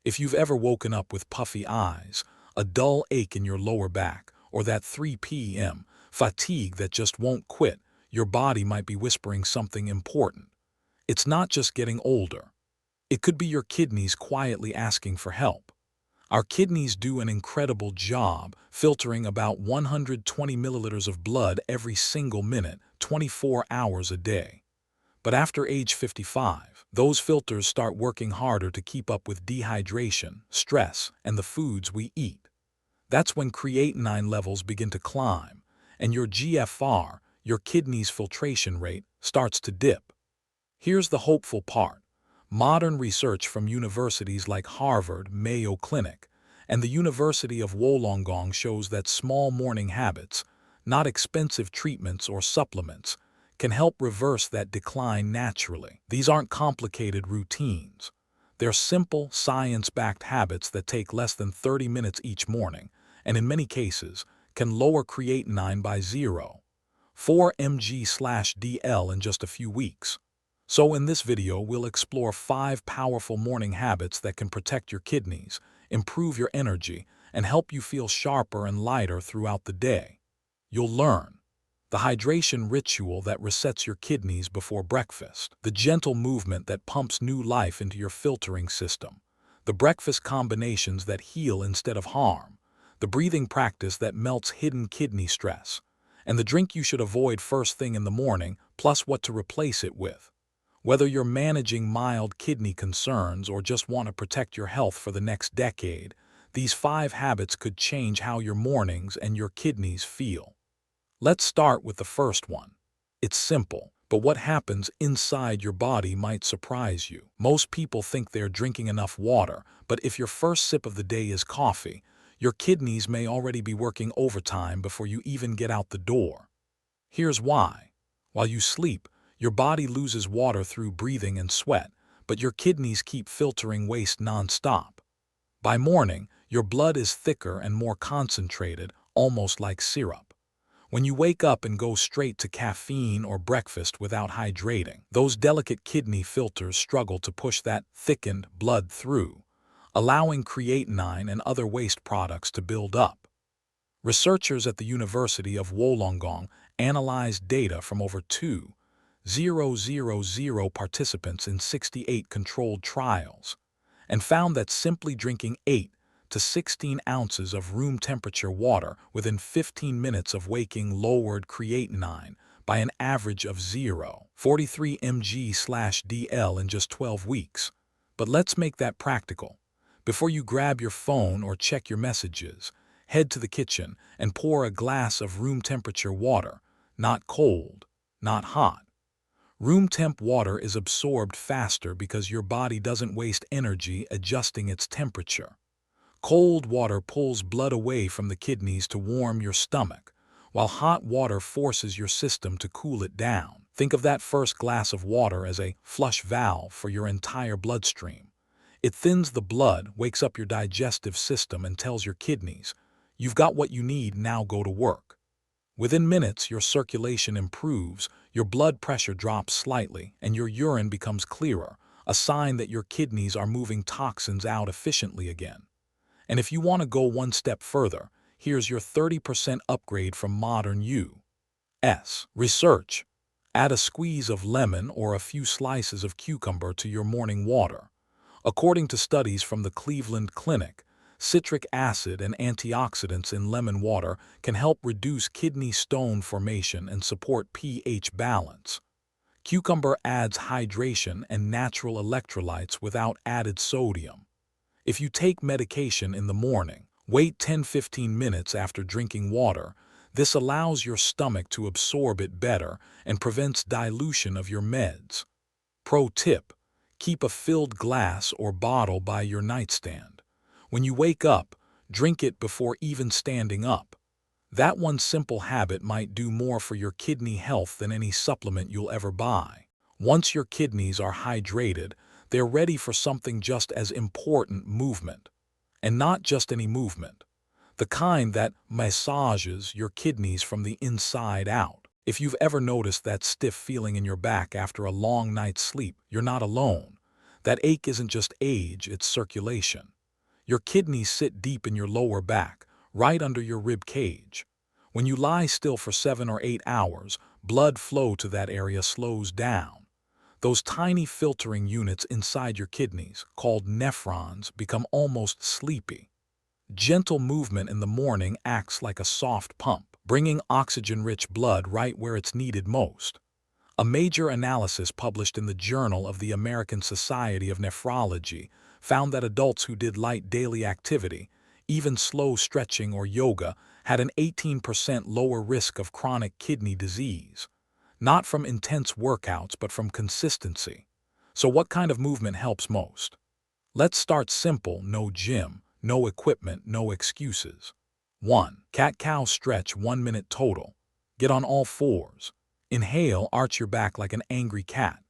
If you've ever woken up with puffy eyes, a dull ache in your lower back, or that 3 p.m. fatigue that just won't quit, your body might be whispering something important. It's not just getting older. It could be your kidneys quietly asking for help. Our kidneys do an incredible job filtering about 120 milliliters of blood every single minute, 24 hours a day. But after age 55, those filters start working harder to keep up with dehydration, stress, and the foods we eat. That's when creatinine levels begin to climb, and your GFR, your kidney's filtration rate, starts to dip. Here's the hopeful part. Modern research from universities like Harvard, Mayo Clinic, and the University of Wollongong shows that small morning habits, not expensive treatments or supplements, can help reverse that decline naturally. These aren't complicated routines. They're simple, science-backed habits that take less than 30 minutes each morning, and in many cases, can lower creatinine by 0.4 mg/dl in just a few weeks. So in this video, we'll explore 5 powerful morning habits that can protect your kidneys, improve your energy, and help you feel sharper and lighter throughout the day. You'll learn the hydration ritual that resets your kidneys before breakfast, the gentle movement that pumps new life into your filtering system, the breakfast combinations that heal instead of harm, the breathing practice that melts hidden kidney stress, and the drink you should avoid first thing in the morning, plus what to replace it with. Whether you're managing mild kidney concerns or just want to protect your health for the next decade, these 5 habits could change how your mornings and your kidneys feel. Let's start with the first one. It's simple, but what happens inside your body might surprise you. Most people think they're drinking enough water, but if your first sip of the day is coffee, your kidneys may already be working overtime before you even get out the door. Here's why. While you sleep, your body loses water through breathing and sweat, but your kidneys keep filtering waste nonstop. By morning, your blood is thicker and more concentrated, almost like syrup. When you wake up and go straight to caffeine or breakfast without hydrating, those delicate kidney filters struggle to push that thickened blood through, allowing creatinine and other waste products to build up. Researchers at the University of Wollongong analyzed data from over 2,000 participants in 68 controlled trials and found that simply drinking 8 to 16 ounces of room temperature water within 15 minutes of waking lowered creatinine by an average of 0.43 mg/dl in just 12 weeks. But let's make that practical. Before you grab your phone or check your messages, head to the kitchen and pour a glass of room temperature water, not cold, not hot. Room temp water is absorbed faster because your body doesn't waste energy adjusting its temperature. Cold water pulls blood away from the kidneys to warm your stomach, while hot water forces your system to cool it down. Think of that first glass of water as a flush valve for your entire bloodstream. It thins the blood, wakes up your digestive system, and tells your kidneys, "You've got what you need, now go to work." Within minutes, your circulation improves, your blood pressure drops slightly, and your urine becomes clearer, a sign that your kidneys are moving toxins out efficiently again. And if you want to go one step further, here's your 30% upgrade from modern U.S. research. Add a squeeze of lemon or a few slices of cucumber to your morning water. According to studies from the Cleveland Clinic, citric acid and antioxidants in lemon water can help reduce kidney stone formation and support pH balance. Cucumber adds hydration and natural electrolytes without added sodium. If you take medication in the morning, wait 10-15 minutes after drinking water. This allows your stomach to absorb it better and prevents dilution of your meds. Pro tip: keep a filled glass or bottle by your nightstand. When you wake up, drink it before even standing up. That one simple habit might do more for your kidney health than any supplement you'll ever buy. Once your kidneys are hydrated, they're ready for something just as important: movement. And not just any movement. The kind that massages your kidneys from the inside out. If you've ever noticed that stiff feeling in your back after a long night's sleep, you're not alone. That ache isn't just age, it's circulation. Your kidneys sit deep in your lower back, right under your rib cage. When you lie still for 7 or 8 hours, blood flow to that area slows down. Those tiny filtering units inside your kidneys, called nephrons, become almost sleepy. Gentle movement in the morning acts like a soft pump, bringing oxygen-rich blood right where it's needed most. A major analysis published in the Journal of the American Society of Nephrology found that adults who did light daily activity, even slow stretching or yoga, had an 18% lower risk of chronic kidney disease. Not from intense workouts, but from consistency. So what kind of movement helps most? Let's start simple: no gym, no equipment, no excuses. 1. Cat-cow stretch, 1 minute total. Get on all fours. Inhale, arch your back like an angry cat.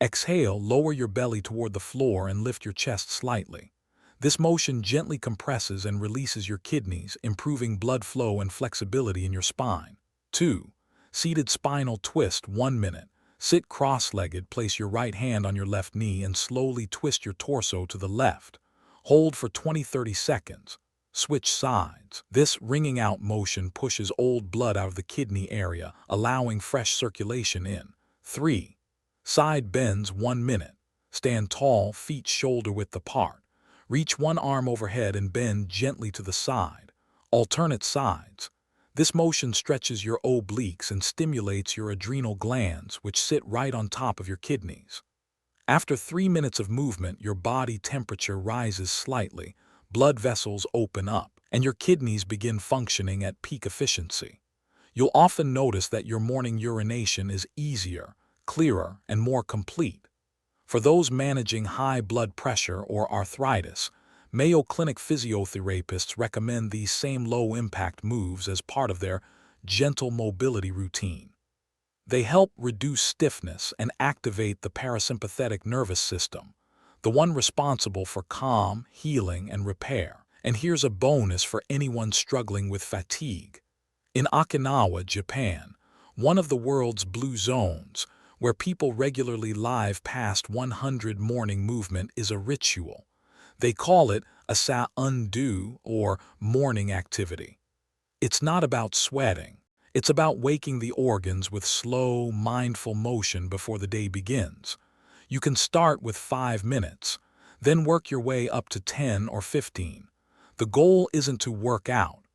Exhale, lower your belly toward the floor and lift your chest slightly. This motion gently compresses and releases your kidneys, improving blood flow and flexibility in your spine. 2. Seated spinal twist, 1 minute. Sit cross-legged, place your right hand on your left knee and slowly twist your torso to the left. Hold for 20–30 seconds. Switch sides. This wringing out motion pushes old blood out of the kidney area, allowing fresh circulation in. 3. Side bends, 1 minute. Stand tall, feet shoulder-width apart. Reach one arm overhead and bend gently to the side. Alternate sides. This motion stretches your obliques and stimulates your adrenal glands, which sit right on top of your kidneys. After 3 minutes of movement, your body temperature rises slightly, blood vessels open up, and your kidneys begin functioning at peak efficiency. You'll often notice that your morning urination is easier, clearer, and more complete. For those managing high blood pressure or arthritis, Mayo Clinic physiotherapists recommend these same low-impact moves as part of their gentle mobility routine. They help reduce stiffness and activate the parasympathetic nervous system, the one responsible for calm, healing, and repair. And here's a bonus for anyone struggling with fatigue. In Okinawa, Japan, one of the world's blue zones, where people regularly live past 100 morning movement is a ritual. They call it a sa-undo, or morning activity. It's not about sweating. It's about waking the organs with slow, mindful motion before the day begins. You can start with 5 minutes, then work your way up to 10 or 15. The goal isn't to work out.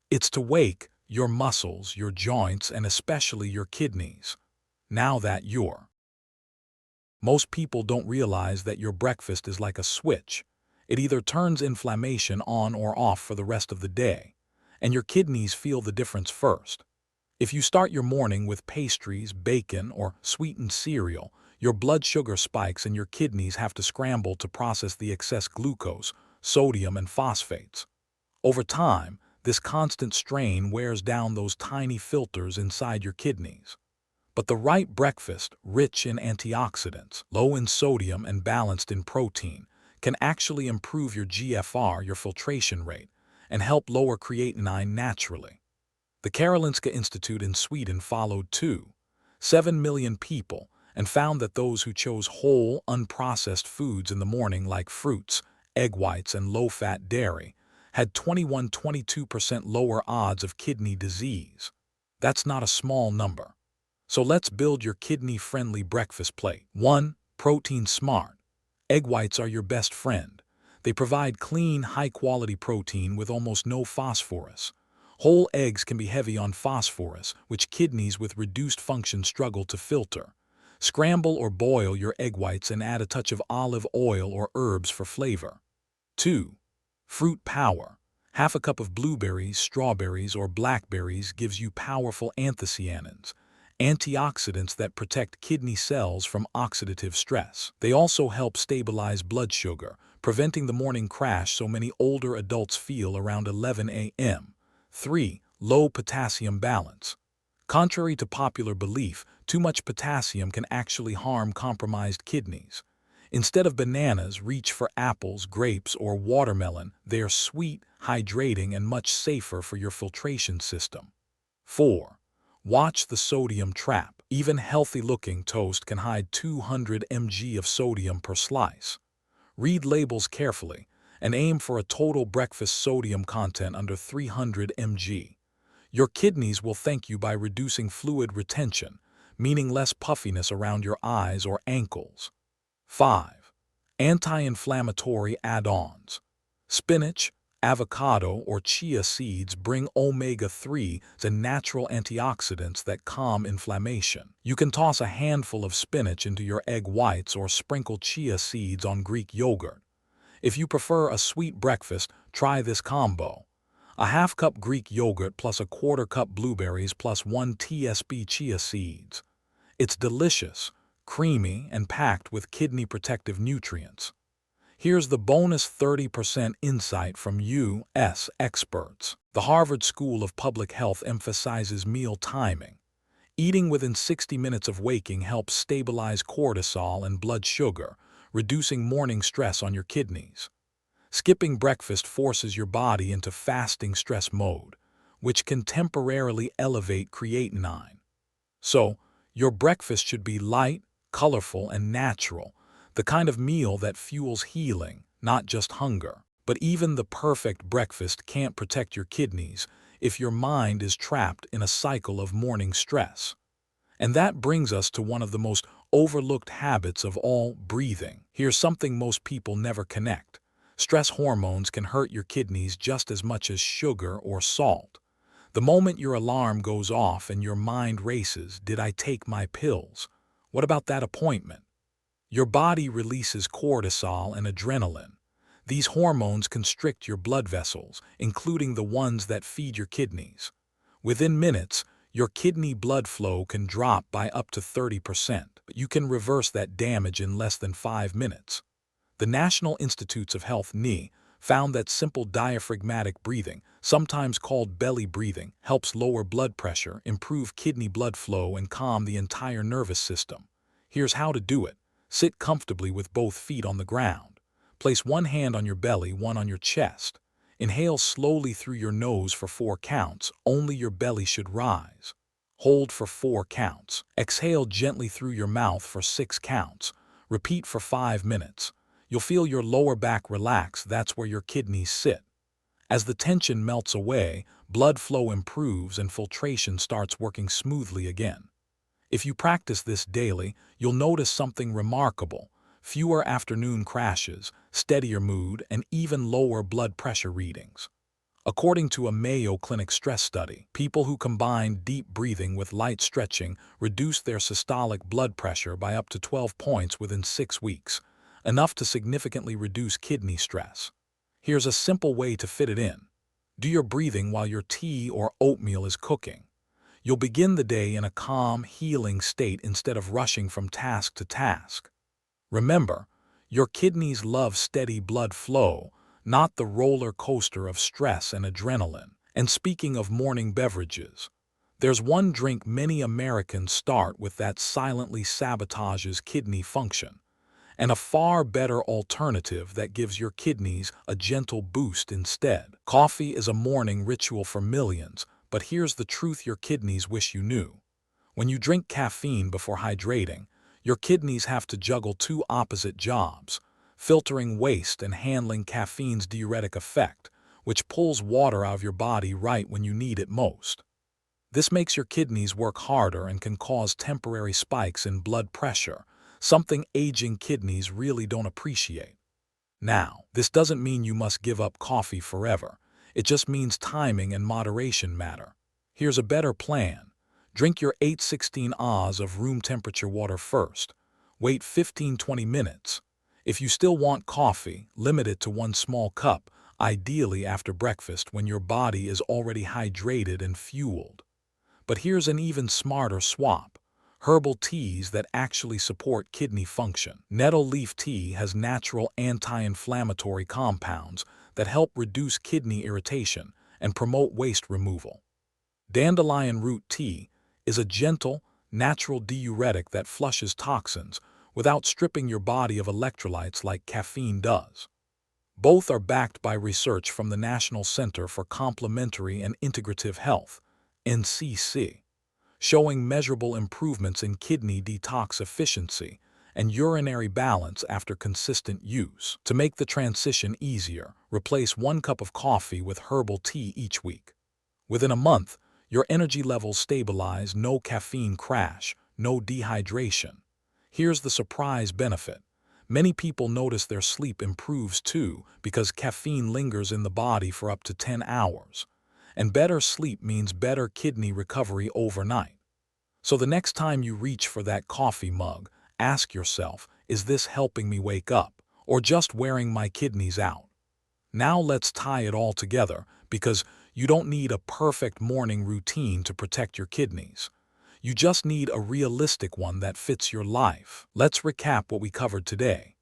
It's to wake your muscles, your joints, and especially your kidneys. Now that Most people don't realize that your breakfast is like a switch. It either turns inflammation on or off for the rest of the day, and your kidneys feel the difference first. If you start your morning with pastries, bacon, or sweetened cereal, your blood sugar spikes and your kidneys have to scramble to process the excess glucose, sodium, and phosphates. Over time, this constant strain wears down those tiny filters inside your kidneys. But the right breakfast, rich in antioxidants, low in sodium, and balanced in protein, can actually improve your GFR, your filtration rate, and help lower creatinine naturally. The Karolinska Institute in Sweden followed 7 million people and found that those who chose whole, unprocessed foods in the morning like fruits, egg whites, and low-fat dairy had 21–22% lower odds of kidney disease. That's not a small number. So let's build your kidney-friendly breakfast plate. 1. Protein smart. Egg whites are your best friend. They provide clean, high-quality protein with almost no phosphorus. Whole eggs can be heavy on phosphorus, which kidneys with reduced function struggle to filter. Scramble or boil your egg whites and add a touch of olive oil or herbs for flavor. 2. Fruit power. Half a cup of blueberries, strawberries, or blackberries gives you powerful anthocyanins, antioxidants that protect kidney cells from oxidative stress. They also help stabilize blood sugar, preventing the morning crash so many older adults feel around 11 a.m. 3. Low potassium balance. Contrary to popular belief, too much potassium can actually harm compromised kidneys. Instead of bananas, reach for apples, grapes, or watermelon. They are sweet, hydrating, and much safer for your filtration system. 4. Watch the sodium trap. Even healthy-looking toast can hide 200 mg of sodium per slice. Read labels carefully and aim for a total breakfast sodium content under 300 mg. Your kidneys will thank you by reducing fluid retention, meaning less puffiness around your eyes or ankles. 5. Anti-inflammatory add-ons. Spinach, avocado, or chia seeds bring omega-3s and natural antioxidants that calm inflammation. You can toss a handful of spinach into your egg whites or sprinkle chia seeds on Greek yogurt. If you prefer a sweet breakfast, try this combo. A half-cup Greek yogurt plus a quarter-cup blueberries plus 1 tsp chia seeds. It's delicious, creamy, and packed with kidney-protective nutrients. Here's the bonus 30% insight from U.S. experts. The Harvard School of Public Health emphasizes meal timing. Eating within 60 minutes of waking helps stabilize cortisol and blood sugar, reducing morning stress on your kidneys. Skipping breakfast forces your body into fasting stress mode, which can temporarily elevate creatinine. So, your breakfast should be light, colorful, and natural, the kind of meal that fuels healing, not just hunger. But even the perfect breakfast can't protect your kidneys if your mind is trapped in a cycle of morning stress. And that brings us to one of the most overlooked habits of all, breathing. Here's something most people never connect. Stress hormones can hurt your kidneys just as much as sugar or salt. The moment your alarm goes off and your mind races, did I take my pills? What about that appointment? Your body releases cortisol and adrenaline. These hormones constrict your blood vessels, including the ones that feed your kidneys. Within minutes, your kidney blood flow can drop by up to 30%, but you can reverse that damage in less than 5 minutes. The National Institutes of Health (NIH) found that simple diaphragmatic breathing, sometimes called belly breathing, helps lower blood pressure, improve kidney blood flow, and calm the entire nervous system. Here's how to do it. Sit comfortably with both feet on the ground. Place one hand on your belly, one on your chest. Inhale slowly through your nose for 4 counts, only your belly should rise. Hold for 4 counts. Exhale gently through your mouth for 6 counts. Repeat for 5 minutes. You'll feel your lower back relax, that's where your kidneys sit. As the tension melts away, blood flow improves and filtration starts working smoothly again. If you practice this daily, you'll notice something remarkable: fewer afternoon crashes, steadier mood, and even lower blood pressure readings. According to a Mayo Clinic stress study, people who combined deep breathing with light stretching reduced their systolic blood pressure by up to 12 points within 6 weeks, enough to significantly reduce kidney stress. Here's a simple way to fit it in. Do your breathing while your tea or oatmeal is cooking. You'll begin the day in a calm, healing state instead of rushing from task to task. Remember, your kidneys love steady blood flow, not the roller coaster of stress and adrenaline. And speaking of morning beverages, there's one drink many Americans start with that silently sabotages kidney function, and a far better alternative that gives your kidneys a gentle boost instead. Coffee is a morning ritual for millions, but here's the truth your kidneys wish you knew. When you drink caffeine before hydrating, your kidneys have to juggle 2 opposite jobs: filtering waste and handling caffeine's diuretic effect, which pulls water out of your body right when you need it most. This makes your kidneys work harder and can cause temporary spikes in blood pressure, something aging kidneys really don't appreciate. Now, this doesn't mean you must give up coffee forever. It just means timing and moderation matter. Here's a better plan. Drink your 8/16 oz of room temperature water first. Wait 15-20 minutes. If you still want coffee, limit it to 1 small cup, ideally after breakfast when your body is already hydrated and fueled. But here's an even smarter swap: herbal teas that actually support kidney function. Nettle leaf tea has natural anti-inflammatory compounds that help reduce kidney irritation and promote waste removal. Dandelion root tea is a gentle, natural diuretic that flushes toxins without stripping your body of electrolytes like caffeine does. Both are backed by research from the National Center for Complementary and Integrative Health, NCC, showing measurable improvements in kidney detox efficiency and urinary balance after consistent use. To make the transition easier, replace 1 cup of coffee with herbal tea each week. Within a month, your energy levels stabilize, no caffeine crash, no dehydration. Here's the surprise benefit. Many people notice their sleep improves too because caffeine lingers in the body for up to 10 hours. And better sleep means better kidney recovery overnight. So the next time you reach for that coffee mug, ask yourself, is this helping me wake up or just wearing my kidneys out? Now let's tie it all together, because you don't need a perfect morning routine to protect your kidneys. You just need a realistic one that fits your life. Let's recap what we covered today.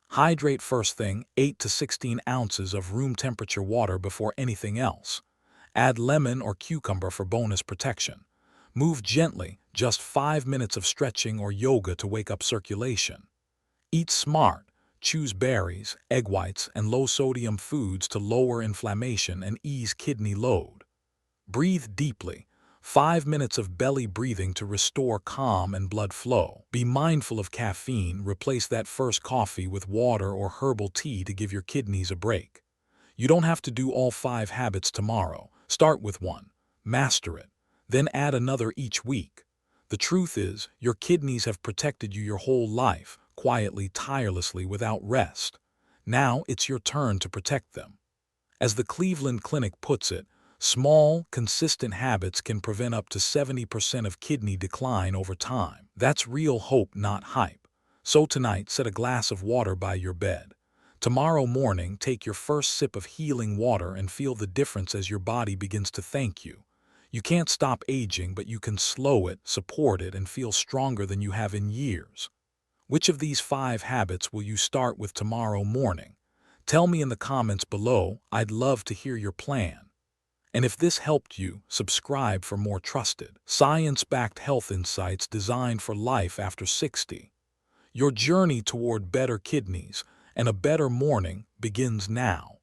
Hydrate first thing, 8 to 16 ounces of room temperature water before anything else. Add lemon or cucumber for bonus protection. Move gently, just 5 minutes of stretching or yoga to wake up circulation. Eat smart. Choose berries, egg whites, and low-sodium foods to lower inflammation and ease kidney load. Breathe deeply. 5 minutes of belly breathing to restore calm and blood flow. Be mindful of caffeine. Replace that first coffee with water or herbal tea to give your kidneys a break. You don't have to do all 5 habits tomorrow. Start with one. Master it. Then add another each week. The truth is, your kidneys have protected you your whole life, quietly, tirelessly, without rest. Now it's your turn to protect them. As the Cleveland Clinic puts it, small, consistent habits can prevent up to 70% of kidney decline over time. That's real hope, not hype. So tonight, set a glass of water by your bed. Tomorrow morning, take your first sip of healing water and feel the difference as your body begins to thank you. You can't stop aging, but you can slow it, support it, and feel stronger than you have in years. Which of these 5 habits will you start with tomorrow morning? Tell me in the comments below. I'd love to hear your plan. And if this helped you, subscribe for more trusted, science-backed health insights designed for life after 60. Your journey toward better kidneys and a better morning begins now.